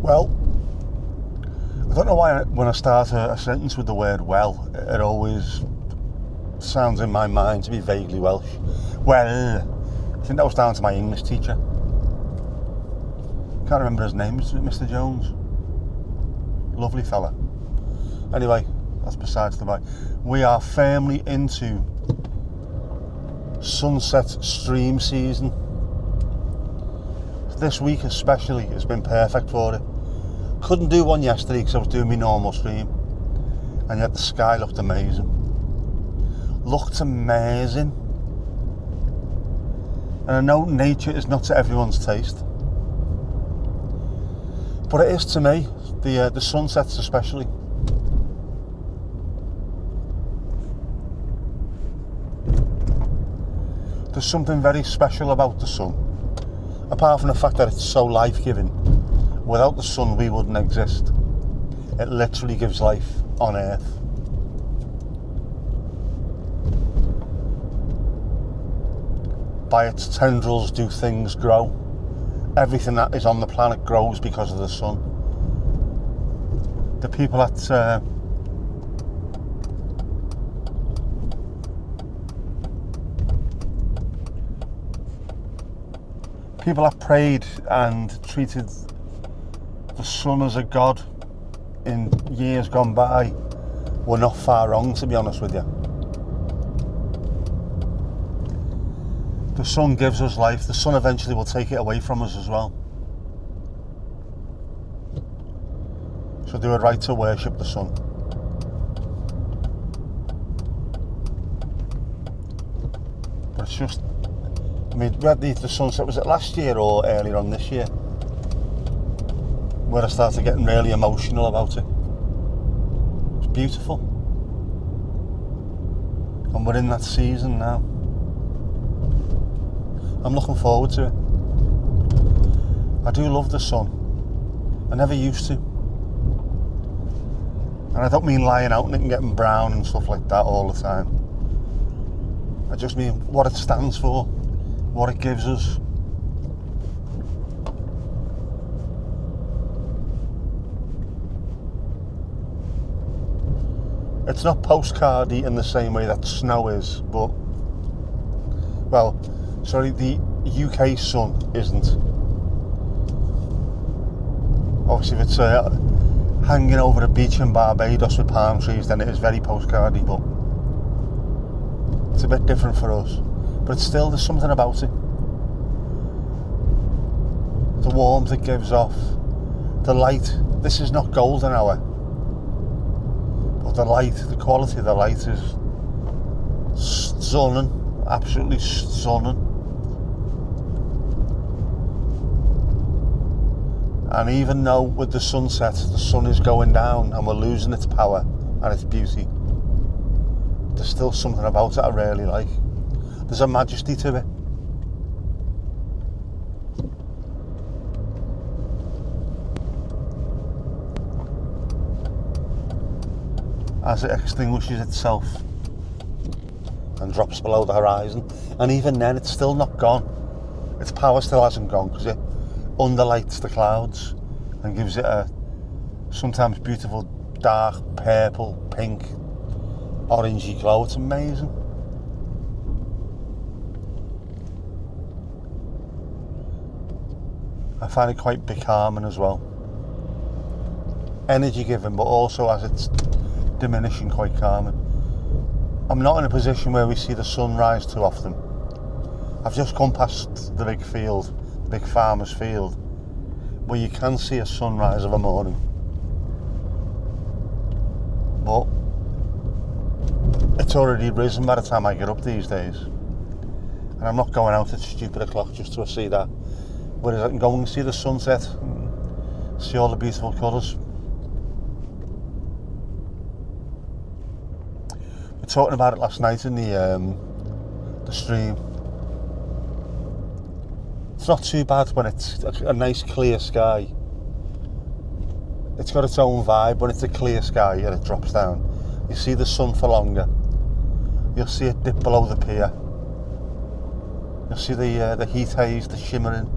Well, I don't know why when I start a sentence with the word well, it always sounds in my mind to be vaguely Welsh. Well, I think that was down to my English teacher. Can't remember his name, Mr. Jones. Lovely fella. Anyway, that's besides the point. We are firmly into sunset stream season. This week especially has been perfect for it. Couldn't do one yesterday because I was doing my normal stream, and yet the sky looked amazing. Looked amazing. And I know nature is not to everyone's taste, but it is to me. The sunsets especially. There's something very special about the sun, apart from the fact that it's so life-giving. Without the sun we wouldn't exist. It literally gives life on Earth. By its tendrils do things grow. Everything that is on the planet grows because of the sun. The people that prayed and treated the sun as a god in years gone by were not far wrong, to be honest with you. The sun gives us life. The sun eventually will take it away from us as well. So they were right to worship the sun. But it's just, I mean, we had the sunset, was it last year or earlier on this year, where I started getting really emotional about it. It's beautiful. And we're in that season now. I'm looking forward to it. I do love the sun. I never used to. And I don't mean lying out in it and getting brown and stuff like that all the time. I just mean what it stands for, what it gives us. It's not postcardy in the same way that snow is, but, well, sorry, the UK sun isn't. Obviously, if it's hanging over a beach in Barbados with palm trees, then it is very postcardy, but it's a bit different for us. But it's still, there's something about it. The warmth it gives off, the light. This is not golden hour, but the light, the quality of the light is stunning, absolutely stunning. And even though with the sunset, the sun is going down and we're losing its power and its beauty, there's still something about it I really like. There's a majesty to it. As it extinguishes itself and drops below the horizon. And even then, it's still not gone. Its power still hasn't gone because it underlights the clouds and gives it a sometimes beautiful dark purple, pink, orangey glow. It's amazing. I find it quite becalming as well. Energy giving, but also as it's diminishing, quite calming. I'm not in a position where we see the sun rise too often. I've just come past the big field, the big farmer's field, where you can see a sunrise of a morning. But it's already risen by the time I get up these days. And I'm not going out at stupid o'clock just to see that. Whereas I can go and see the sunset and see all the beautiful colours. We were talking about it last night in the stream. It's not too bad when it's a nice clear sky. It's got its own vibe when it's a clear sky and it drops down. You see the sun for longer. You'll see it dip below the pier. You'll see the heat haze, the shimmering,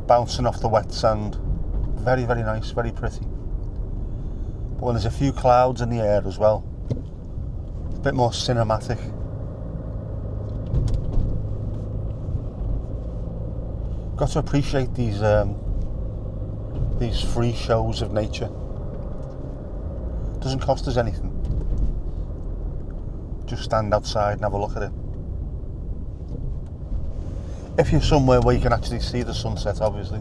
bouncing off the wet sand. Very, very nice, very pretty. But when there's a few clouds in the air as well, it's a bit more cinematic. Got to appreciate these free shows of nature. Doesn't cost us anything. Just stand outside and have a look at it. If you're somewhere where you can actually see the sunset, obviously.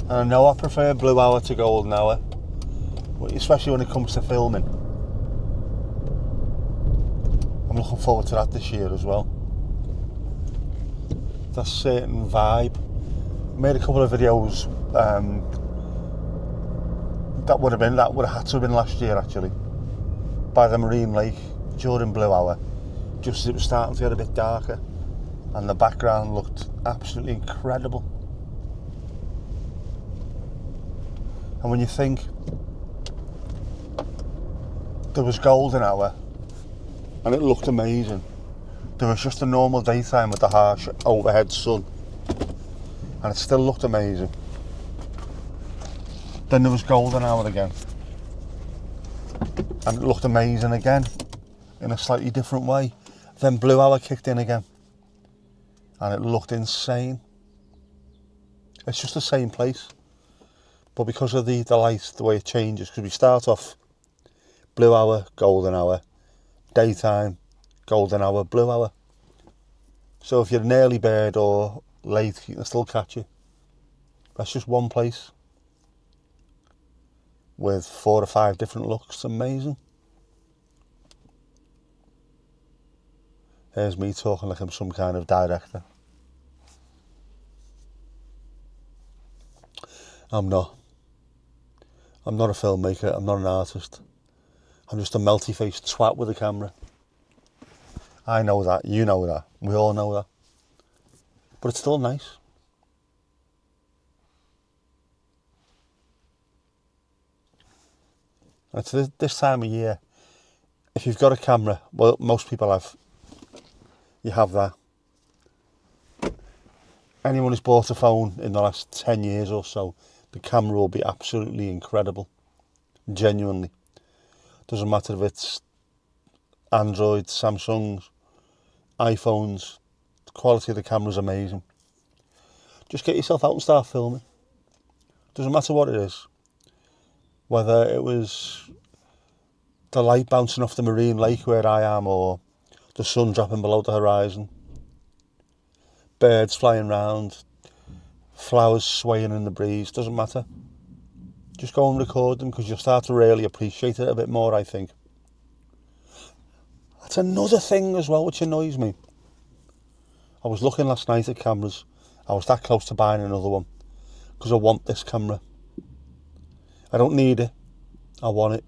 And I know I prefer blue hour to golden hour, especially when it comes to filming. I'm looking forward to that this year as well. That certain vibe. Made a couple of videos that would have had to have been last year actually, by the marine lake during blue hour, just as it was starting to get a bit darker, and the background looked absolutely incredible. And when you think there was golden hour and it looked amazing, there was just a normal daytime with the harsh overhead sun and it still looked amazing. Then there was golden hour again and it looked amazing again in a slightly different way. Then blue hour kicked in again and it looked insane. It's just the same place, but because of the light, the way it changes, because we start off blue hour, golden hour, daytime, golden hour, blue hour. So if you're an early bird or late, you can still catch it. That's just one place with 4 or 5 different looks. It's amazing. Here's me talking like I'm some kind of director. I'm not. I'm not a filmmaker, I'm not an artist. I'm just a melty-faced twat with a camera. I know that, you know that, we all know that. But it's still nice. And it's this time of year, if you've got a camera, well, most people have, you have that. Anyone who's bought a phone in the last 10 years or so, the camera will be absolutely incredible. Genuinely. Doesn't matter if it's Android, Samsungs, iPhones, the quality of the camera is amazing. Just get yourself out and start filming. Doesn't matter what it is. Whether it was the light bouncing off the marine lake where I am, or the sun dropping below the horizon, birds flying round, flowers swaying in the breeze, doesn't matter. Just go and record them, because you'll start to really appreciate it a bit more, I think. That's another thing as well which annoys me. I was looking last night at cameras. I was that close to buying another one because I want this camera. I don't need it, I want it.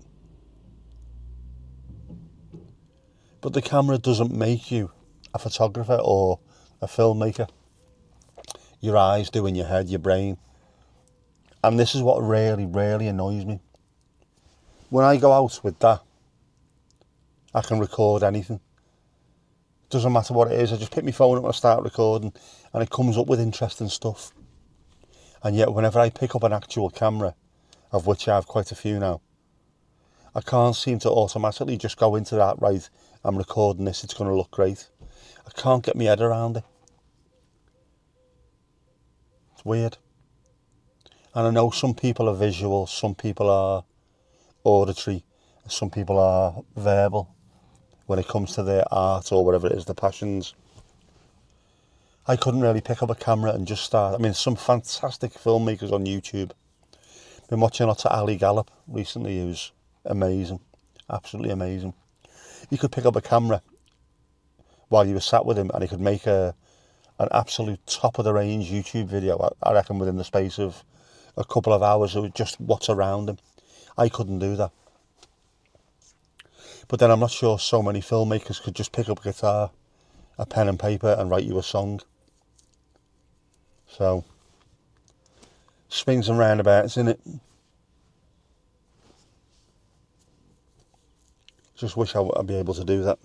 But the camera doesn't make you a photographer or a filmmaker. Your eyes do in your head, your brain. And this is what really, really annoys me. When I go out with that, I can record anything. Doesn't matter what it is, I just pick my phone up and I start recording and it comes up with interesting stuff. And yet whenever I pick up an actual camera, of which I have quite a few now, I can't seem to automatically just go into that, right, I'm recording this, it's going to look great. I can't get my head around it. It's weird. And I know some people are visual, some people are auditory, some people are verbal when it comes to their art or whatever it is, their passions. I couldn't really pick up a camera and just start. I mean, some fantastic filmmakers on YouTube. Been watching lots of Ali Gallop recently, who's amazing, absolutely amazing. You could pick up a camera while you were sat with him and he could make an absolute top of the range YouTube video, I reckon, within the space of a couple of hours of just what's around him. I couldn't do that. But then I'm not sure so many filmmakers could just pick up a guitar, a pen and paper and write you a song. So, swings and roundabouts, innit? Just wish I'd be able to do that.